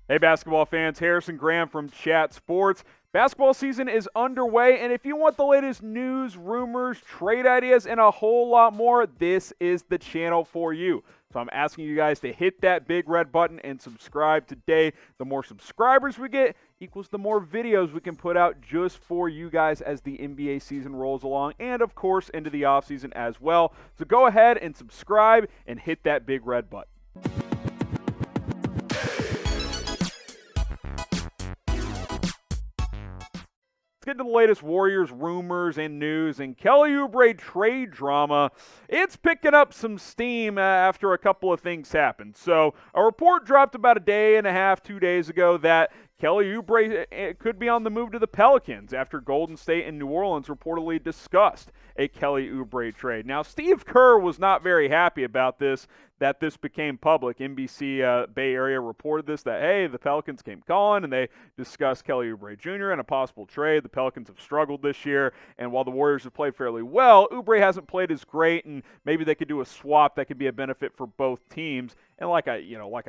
Hey, basketball fans, Harrison Graham from Chat Sports. Basketball season is underway, and if you want the latest news, rumors, trade ideas, and a whole lot more, this is the channel for you. So I'm asking you guys to hit that big red button and subscribe today. The more subscribers we get equals the more videos we can put out just for you guys as the NBA season rolls along, and of course into the offseason as well. So go ahead and subscribe and hit that big red button. Get to the latest Warriors rumors and news, and Kelly Oubre trade drama. It's picking up some steam after a couple of things happened. So a report dropped about a day and a half, 2 days ago that Kelly Oubre could be on the move to the Pelicans after Golden State and New Orleans reportedly discussed a Kelly Oubre trade. Now, Steve Kerr was not very happy about this, that this became public. NBC Bay Area reported this, that, hey, the Pelicans came calling and they discussed Kelly Oubre Jr. and a possible trade. The Pelicans have struggled this year, and while the Warriors have played fairly well, Oubre hasn't played as great, and maybe they could do a swap that could be a benefit for both teams. And like I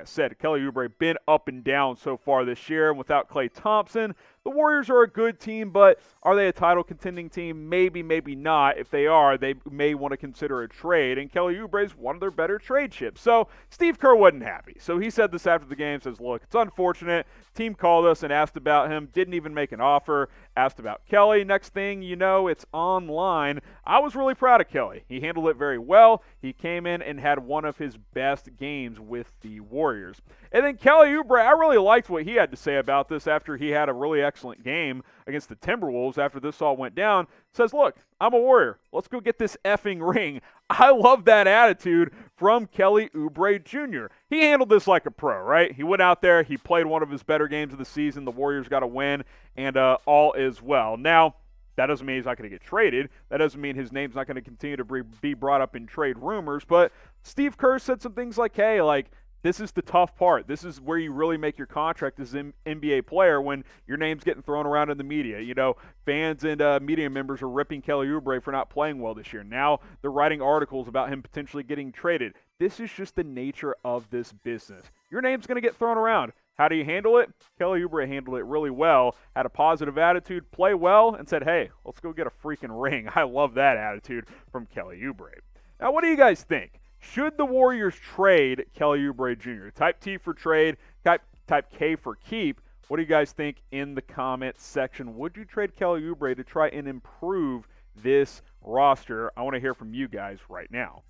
said, Kelly Oubre been up and down so far this year, and without Klay Thompson, the Warriors are a good team, but are they a title contending team? Maybe, maybe not. If they are, they may want to consider a trade, and Kelly Oubre is one of their better trade chips. So Steve Kerr wasn't happy. So he said this after the game, says, look, it's unfortunate. Team called us and asked about him, didn't even make an offer, asked about Kelly. Next thing you know, it's online. I was really proud of Kelly. He handled it very well. He came in and had one of his best games with the Warriors. And then Kelly Oubre, I really liked what he had to say about this after he had a really excellent game against the Timberwolves after this all went down. Says, look, I'm a Warrior. Let's go get this effing ring. I love that attitude from Kelly Oubre Jr. He handled this like a pro, right? He went out there, he played one of his better games of the season. The Warriors got a win, and all is well. Now, that doesn't mean he's not going to get traded. That doesn't mean his name's not going to continue to be brought up in trade rumors. But Steve Kerr said some things like, hey, this is the tough part. This is where you really make your contract as an NBA player when your name's getting thrown around in the media. You know, fans and media members are ripping Kelly Oubre for not playing well this year. Now they're writing articles about him potentially getting traded. This is just the nature of this business. Your name's going to get thrown around. How do you handle it? Kelly Oubre handled it really well, had a positive attitude, play well, and said, hey, let's go get a freaking ring. I love that attitude from Kelly Oubre. Now, what do you guys think? Should the Warriors trade Kelly Oubre Jr.? Type T for trade, type K for keep. What do you guys think in the comments section? Would you trade Kelly Oubre to try and improve this roster? I want to hear from you guys right now.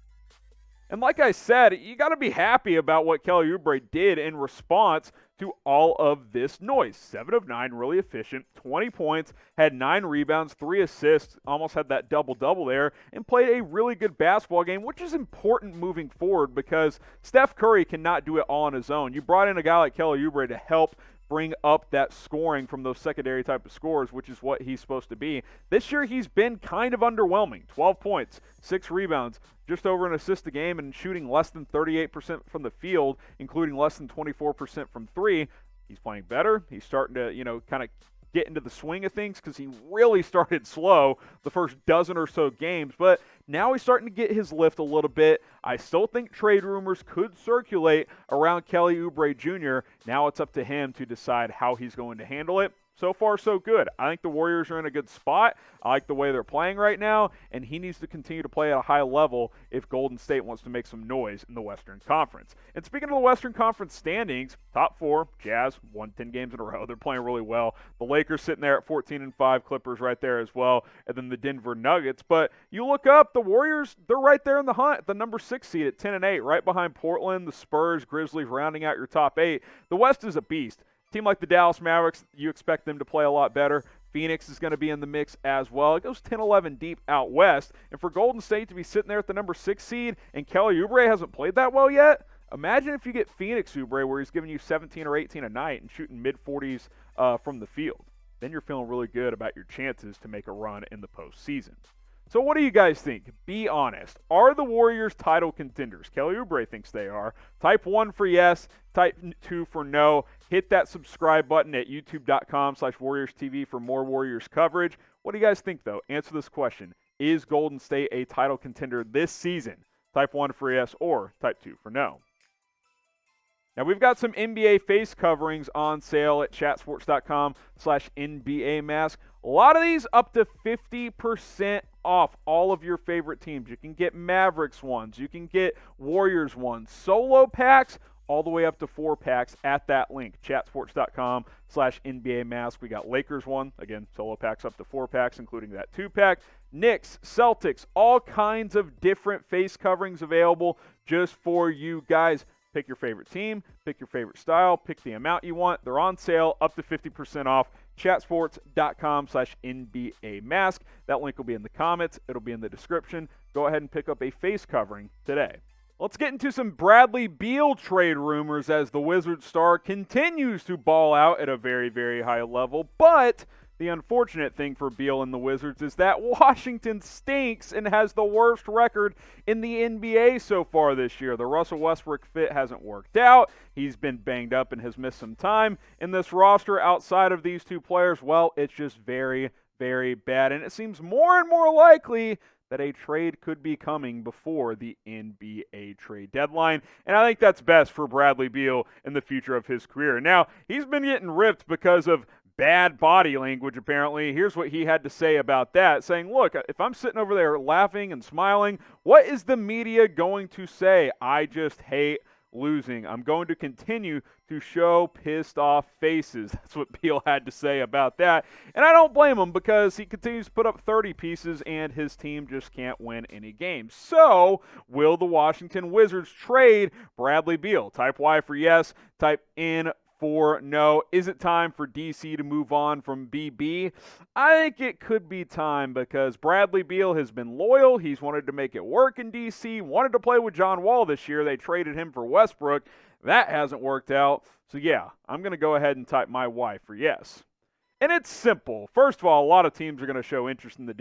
And like I said, you got to be happy about what Kelly Oubre did in response to all of this noise. 7 of 9, really efficient, 20 points, had 9 rebounds, 3 assists, almost had that double-double there, and played a really good basketball game, which is important moving forward because Steph Curry cannot do it all on his own. You brought in a guy like Kelly Oubre to help bring up that scoring from those secondary type of scores, which is what he's supposed to be. This year he's been kind of underwhelming. 12 points, 6 rebounds, just over an assist a game, and shooting less than 38% from the field, including less than 24% from 3. He's playing better. He's starting to, kind of get into the swing of things because he really started slow the first dozen or so games, but now he's starting to get his lift a little bit. I still think trade rumors could circulate around Kelly Oubre Jr. Now it's up to him to decide how he's going to handle it. So far, so good. I think the Warriors are in a good spot. I like the way they're playing right now, and he needs to continue to play at a high level if Golden State wants to make some noise in the Western Conference. And speaking of the Western Conference standings, top 4, Jazz won 10 games in a row. They're playing really well. The Lakers sitting there at 14-5, Clippers right there as well, and then the Denver Nuggets. But you look up, the Warriors, they're right there in the hunt, the number 6 seed at 10-8, right behind Portland, the Spurs, Grizzlies rounding out your top 8. The West is a beast. Team like the Dallas Mavericks, you expect them to play a lot better. Phoenix is going to be in the mix as well. It goes 10-11 deep out west. And for Golden State to be sitting there at the number 6 seed and Kelly Oubre hasn't played that well yet, imagine if you get Phoenix Oubre where he's giving you 17 or 18 a night and shooting mid-40s from the field. Then you're feeling really good about your chances to make a run in the postseason. So what do you guys think? Be honest. Are the Warriors title contenders? Kelly Oubre thinks they are. Type 1 for yes. Type 2 for no. Hit that subscribe button at youtube.com/WarriorsTV for more Warriors coverage. What do you guys think, though? Answer this question. Is Golden State a title contender this season? Type 1 for yes or type 2 for no. Now, we've got some NBA face coverings on sale at chatsports.com/NBA mask. A lot of these up to 50% off all of your favorite teams. You can get Mavericks ones. You can get Warriors ones. Solo packs all the way up to 4 packs at that link, chatsports.com/NBA mask. We got Lakers one. Again, solo packs up to 4 packs, including that 2-pack. Knicks, Celtics, all kinds of different face coverings available just for you guys. Pick your favorite team, pick your favorite style, pick the amount you want. They're on sale up to 50% off. Chatsports.com/NBA mask. That link will be in the comments. It'll be in the description. Go ahead and pick up a face covering today. Let's get into some Bradley Beal trade rumors as the Wizards star continues to ball out at a very, very high level. But the unfortunate thing for Beal and the Wizards is that Washington stinks and has the worst record in the NBA so far this year. The Russell Westbrook fit hasn't worked out. He's been banged up and has missed some time. In this roster outside of these 2 players, well, it's just very, very bad. And it seems more and more likely that a trade could be coming before the NBA trade deadline. And I think that's best for Bradley Beal in the future of his career. Now, he's been getting ripped because of bad body language, apparently. Here's what he had to say about that, saying, look, if I'm sitting over there laughing and smiling, what is the media going to say? I just hate losing. I'm going to continue to show pissed off faces. That's what Beal had to say about that. And I don't blame him because he continues to put up 30 pieces and his team just can't win any games. So, will the Washington Wizards trade Bradley Beal? Type Y for yes, type N for no. Is it time for DC to move on from BB? I think it could be time because Bradley Beal has been loyal. He's wanted to make it work in DC, wanted to play with John Wall this year. They traded him for Westbrook. That hasn't worked out. So yeah, I'm going to go ahead and type my Y for yes. And it's simple. First of all, a lot of teams are going to show interest in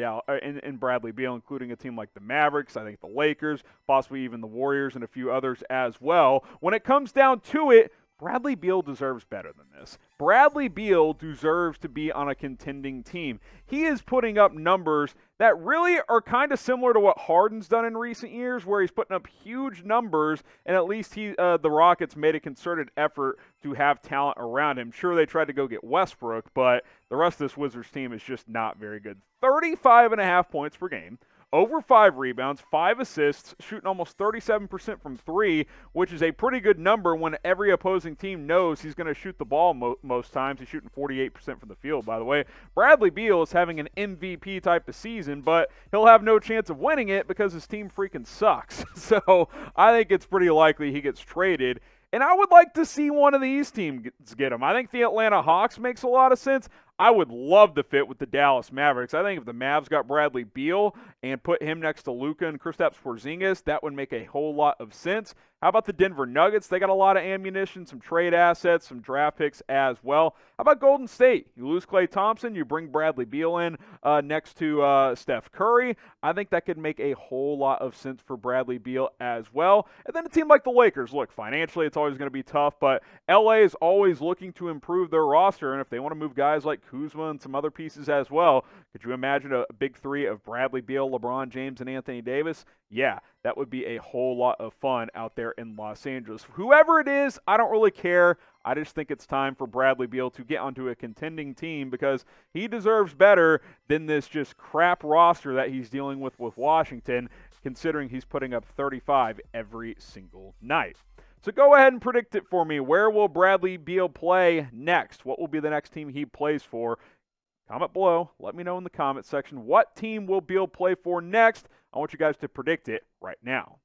in Bradley Beal, including a team like the Mavericks, I think the Lakers, possibly even the Warriors, and a few others as well. When it comes down to it, Bradley Beal deserves better than this. Bradley Beal deserves to be on a contending team. He is putting up numbers that really are kind of similar to what Harden's done in recent years, where he's putting up huge numbers, and at least the Rockets made a concerted effort to have talent around him. Sure, they tried to go get Westbrook, but the rest of this Wizards team is just not very good. 35.5 points per game. Over 5 rebounds, 5 assists, shooting almost 37% from 3, which is a pretty good number when every opposing team knows he's going to shoot the ball most times. He's shooting 48% from the field, by the way. Bradley Beal is having an MVP type of season, but he'll have no chance of winning it because his team freaking sucks. So I think it's pretty likely he gets traded. And I would like to see one of these teams get him. I think the Atlanta Hawks makes a lot of sense. I would love to fit with the Dallas Mavericks. I think if the Mavs got Bradley Beal and put him next to Luka and Kristaps Porzingis, that would make a whole lot of sense. How about the Denver Nuggets? They got a lot of ammunition, some trade assets, some draft picks as well. How about Golden State? You lose Klay Thompson, you bring Bradley Beal in next to Steph Curry. I think that could make a whole lot of sense for Bradley Beal as well. And then a team like the Lakers. Look, financially it's always going to be tough, but LA is always looking to improve their roster, and if they want to move guys like Kuzma and some other pieces as well, could you imagine a big 3 of Bradley Beal, LeBron James, and Anthony Davis? Yeah, that would be a whole lot of fun out there in Los Angeles. Whoever it is, I don't really care. I just think it's time for Bradley Beal to get onto a contending team because he deserves better than this just crap roster that he's dealing with Washington, considering he's putting up 35 every single night. So go ahead and predict it for me. Where will Bradley Beal play next? What will be the next team he plays for? Comment below. Let me know in the comment section what team will Beal play for next. I want you guys to predict it right now.